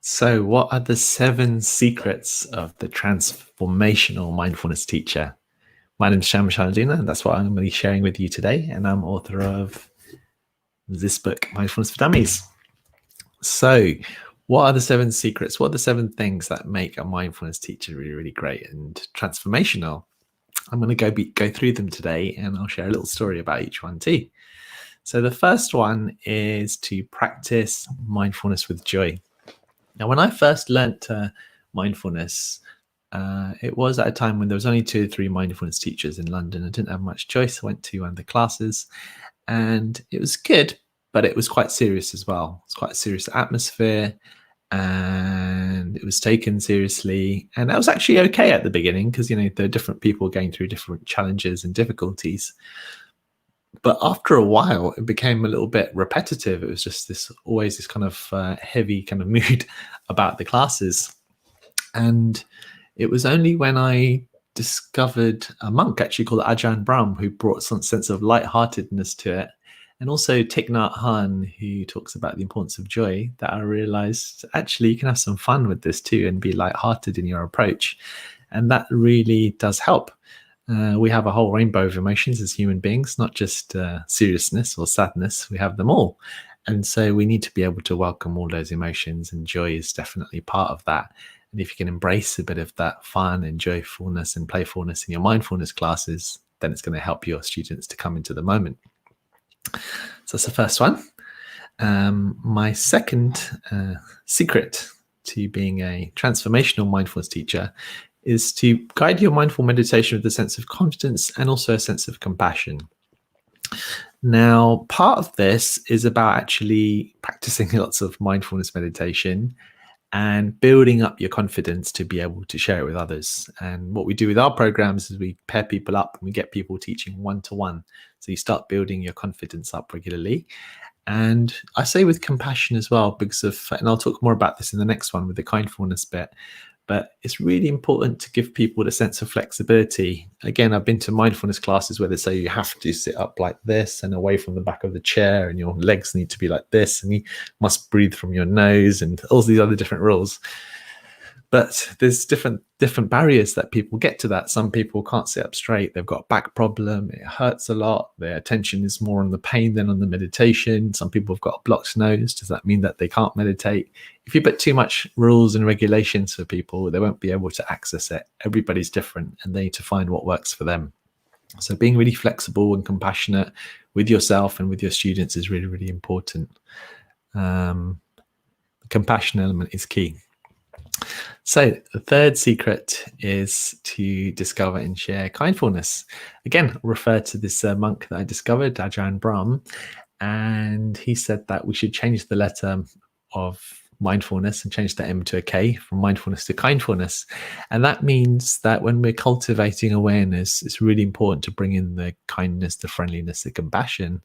So, what are the 7 secrets of the transformational mindfulness teacher? My name is Sham Shaldina, and that's what I'm going to be sharing with you today. And I'm author of this book, Mindfulness for Dummies. So, what are the 7 secrets? What are the 7 things that make a mindfulness teacher really, really great and transformational? I'm going to go through them today, and I'll share a little story about each one too. So, the first one is to practice mindfulness with joy. Now, when I first learnt mindfulness, it was at a time when there was only 2 or 3 mindfulness teachers in London. I didn't have much choice. I went to one of the classes, and it was good, but it was quite serious as well. It's quite a serious atmosphere, and it was taken seriously. And that was actually okay at the beginning because there are different people going through different challenges and difficulties. But after a while, it became a little bit repetitive. It was just always this kind of heavy kind of mood about the classes. And it was only when I discovered a monk actually called Ajahn Brahm who brought some sense of lightheartedness to it. And also Thich Nhat Hanh, who talks about the importance of joy, that I realized actually you can have some fun with this too and be lighthearted in your approach. And that really does help. We have a whole rainbow of emotions as human beings, not just seriousness or sadness. We have them all. And so we need to be able to welcome all those emotions, and joy is definitely part of that. And if you can embrace a bit of that fun and joyfulness and playfulness in your mindfulness classes, then it's going to help your students to come into the moment. So that's the first one. My second secret to being a transformational mindfulness teacher is to guide your mindful meditation with a sense of confidence and also a sense of compassion. Now, part of this is about actually practicing lots of mindfulness meditation and building up your confidence to be able to share it with others. And what we do with our programs is we pair people up and we get people teaching one-to-one. So you start building your confidence up regularly. And I say with compassion as well, because and I'll talk more about this in the next one with the kindfulness bit, but it's really important to give people the sense of flexibility. Again, I've been to mindfulness classes where they say you have to sit up like this and away from the back of the chair, and your legs need to be like this, and you must breathe from your nose, and all these other different rules. But there's different barriers that people get to that. Some people can't sit up straight. They've got a back problem. It hurts a lot. Their attention is more on the pain than on the meditation. Some people have got a blocked nose. Does that mean that they can't meditate? If you put too much rules and regulations for people, they won't be able to access it. Everybody's different, and they need to find what works for them. So being really flexible and compassionate with yourself and with your students is really, really important. The compassion element is key. So the third secret is to discover and share kindfulness. Again, I'll refer to this monk that I discovered, Ajahn Brahm, and he said that we should change the letter of mindfulness and change the M to a K, from mindfulness to kindfulness. And that means that when we're cultivating awareness, it's really important to bring in the kindness, the friendliness, the compassion.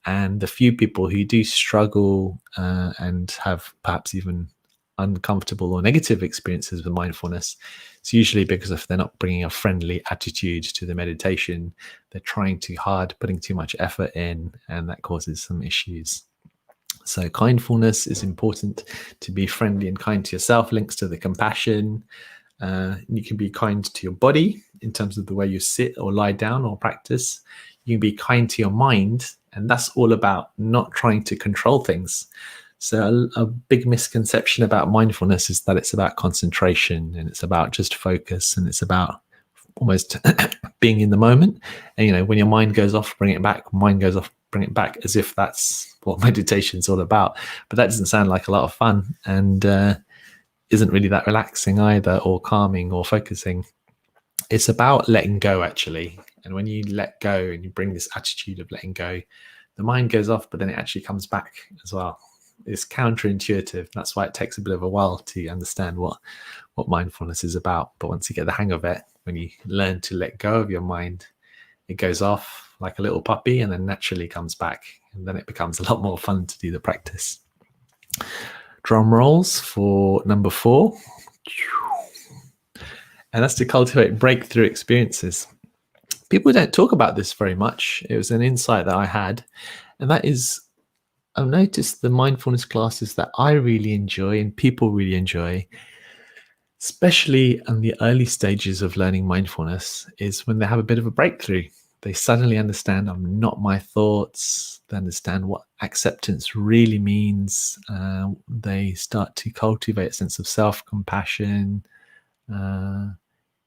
And the few people who do struggle and have perhaps even uncomfortable or negative experiences with mindfulness, it's usually because if they're not bringing a friendly attitude to the meditation, they're trying too hard, putting too much effort in, and that causes some issues. So kindfulness is important. To be friendly and kind to yourself links to the compassion. You can be kind to your body in terms of the way you sit or lie down or practice. You can be kind to your mind, and that's all about not trying to control things. So a big misconception about mindfulness is that it's about concentration, and it's about just focus, and it's about almost being in the moment. And when your mind goes off, bring it back. Mind goes off, bring it back, as if that's what meditation's all about. But that doesn't sound like a lot of fun, and isn't really that relaxing either, or calming or focusing. It's about letting go, actually. And when you let go and you bring this attitude of letting go, the mind goes off, but then it actually comes back as well. It's counterintuitive. That's why it takes a bit of a while to understand what mindfulness is about. But once you get the hang of it, when you learn to let go of your mind, it goes off like a little puppy and then naturally comes back. And then it becomes a lot more fun to do the practice. Drum rolls for number 4. And that's to cultivate breakthrough experiences. People don't talk about this very much. It was an insight that I had, and that is I've noticed the mindfulness classes that I really enjoy and people really enjoy, especially in the early stages of learning mindfulness, is when they have a bit of a breakthrough. They suddenly understand I'm not my thoughts. They understand what acceptance really means. They start to cultivate a sense of self compassion. Uh,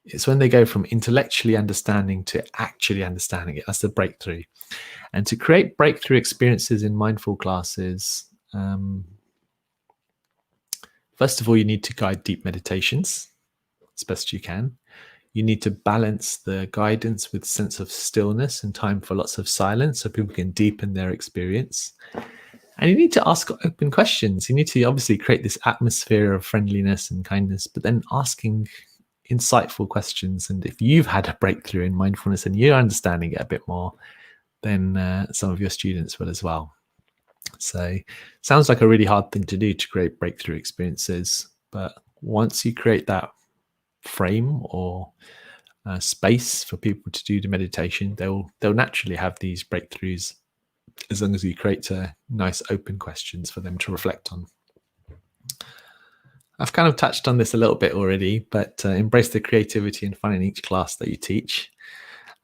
it's when they go from intellectually understanding to actually understanding it. That's the breakthrough. And to create breakthrough experiences in mindful classes, first of all, you need to guide deep meditations as best you can. You need to balance the guidance with sense of stillness and time for lots of silence so people can deepen their experience. And you need to ask open questions. You need to obviously create this atmosphere of friendliness and kindness, but then asking insightful questions. And if you've had a breakthrough in mindfulness and you're understanding it a bit more, then some of your students will as well. So, sounds like a really hard thing to do to create breakthrough experiences. But once you create that frame or space for people to do the meditation, they'll naturally have these breakthroughs as long as you create nice open questions for them to reflect on. I've kind of touched on this a little bit already, but embrace the creativity and fun in each class that you teach.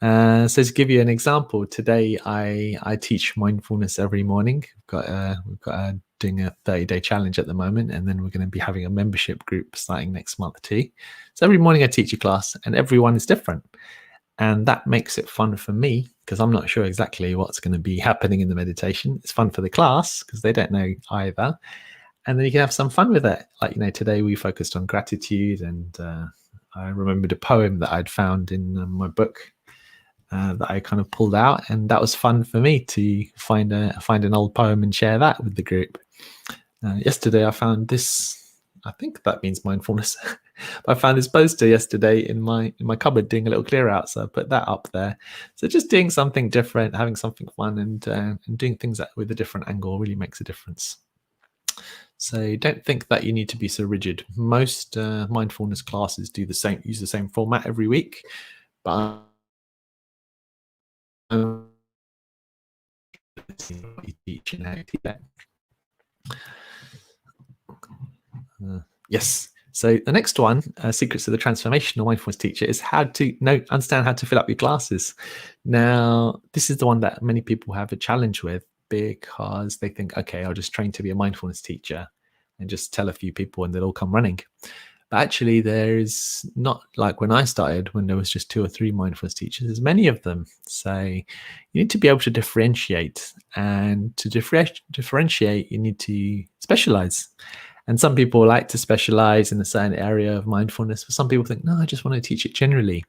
So to give you an example, today I teach mindfulness every morning. We've got doing a 30-day challenge at the moment, and then we're going to be having a membership group starting next month too. So every morning I teach a class, and everyone is different, and that makes it fun for me because I'm not sure exactly what's going to be happening in the meditation. It's fun for the class because they don't know either, and then you can have some fun with it. Like today we focused on gratitude, and I remembered a poem that I'd found in my book that I kind of pulled out, and that was fun for me to find an old poem and share that with the group. Yesterday, I found this. I think that means mindfulness. I found this poster yesterday in my cupboard doing a little clear out, so I put that up there. So just doing something different, having something fun, and doing things with a different angle really makes a difference. So don't think that you need to be so rigid. Most mindfulness classes use the same format every week, but what you teach and how you teach that. Yes. So the next one, secrets of the transformational mindfulness teacher, is how to understand how to fill up your classes. Now, this is the one that many people have a challenge with because they think, okay, I'll just train to be a mindfulness teacher and just tell a few people and they'll all come running. But actually, there's not like when I started, when there was just 2 or 3 mindfulness teachers, there's many of them. So you need to be able to differentiate. And to differentiate, you need to specialize. And some people like to specialize in a certain area of mindfulness. But some people think, no, I just want to teach it generally.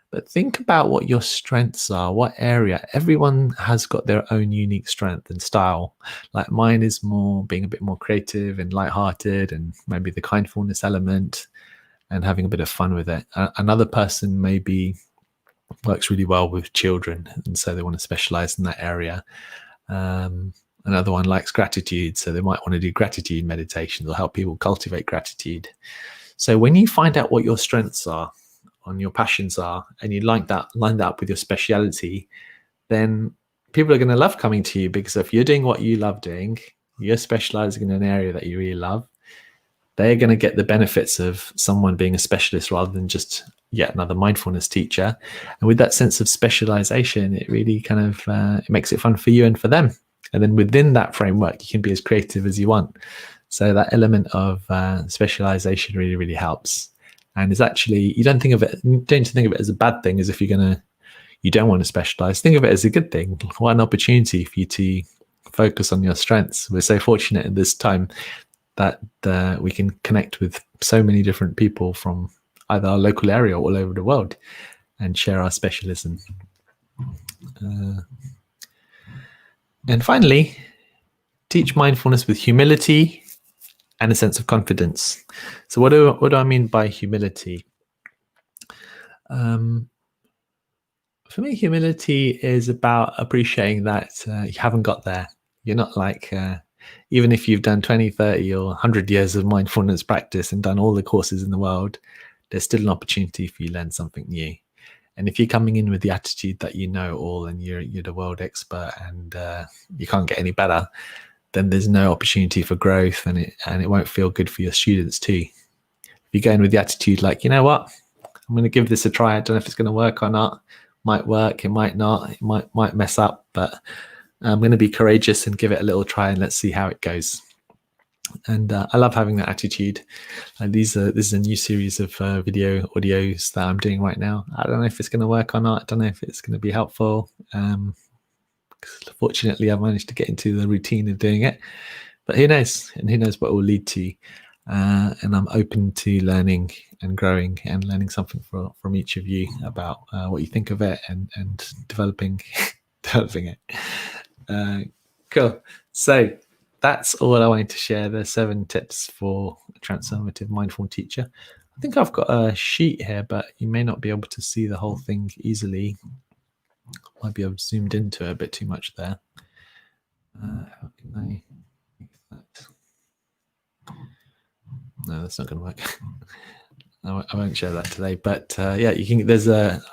But think about what your strengths are, what area. Everyone has got their own unique strength and style. Like mine is more being a bit more creative and lighthearted, and maybe the kindfulness element and having a bit of fun with it. Another person maybe works really well with children, and so they want to specialize in that area. Another one likes gratitude, so they might want to do gratitude meditations or help people cultivate gratitude. So when you find out what your strengths are, on your passions are, and you line that up with your speciality, then people are going to love coming to you, because if you're doing what you love doing, you're specializing in an area that you really love, they're going to get the benefits of someone being a specialist rather than just yet another mindfulness teacher. And with that sense of specialization, it really kind of it makes it fun for you and for them. And then within that framework, you can be as creative as you want. So that element of specialization really, really helps. And it's actually, you don't think of it as a bad thing, as if you don't want to specialize. Think of it as a good thing. What an opportunity for you to focus on your strengths. We're so fortunate at this time that we can connect with so many different people from either our local area or all over the world and share our specialism. And finally, teach mindfulness with humility and a sense of confidence. So what do I mean by humility? For me, humility is about appreciating that you haven't got there. You're not like, even if you've done 20, 30 or 100 years of mindfulness practice and done all the courses in the world, there's still an opportunity for you to learn something new. And if you're coming in with the attitude that you know all and you're the world expert and you can't get any better, then there's no opportunity for growth, and it won't feel good for your students too. If you go in with the attitude like, you know what, I'm going to give this a try. I don't know if it's going to work or not. Might work, it might not. It might mess up, but I'm going to be courageous and give it a little try, and let's see how it goes. And I love having that attitude. This is a new series of audios that I'm doing right now. I don't know if it's going to work or not. I don't know if it's going to be helpful. Fortunately, I managed to get into the routine of doing it, but who knows? And who knows what it will lead to? And I'm open to learning and growing and learning something from each of you about what you think of it, and developing developing it. Cool. So that's all I wanted to share. The 7 tips for a transformative mindful teacher. I think I've got a sheet here, but you may not be able to see the whole thing easily. Might be able to zoomed into it a bit too much there. How can I make that? No, that's not going to work. I won't share that today. But yeah, you can.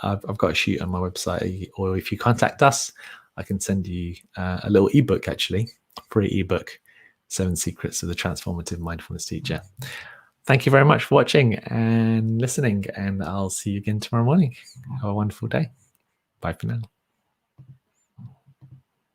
I've got a sheet on my website, or if you contact us, I can send you a little ebook, actually, free ebook, 7 Secrets of the Transformative Mindfulness Teacher. Thank you very much for watching and listening, and I'll see you again tomorrow morning. Have a wonderful day. Bye for now.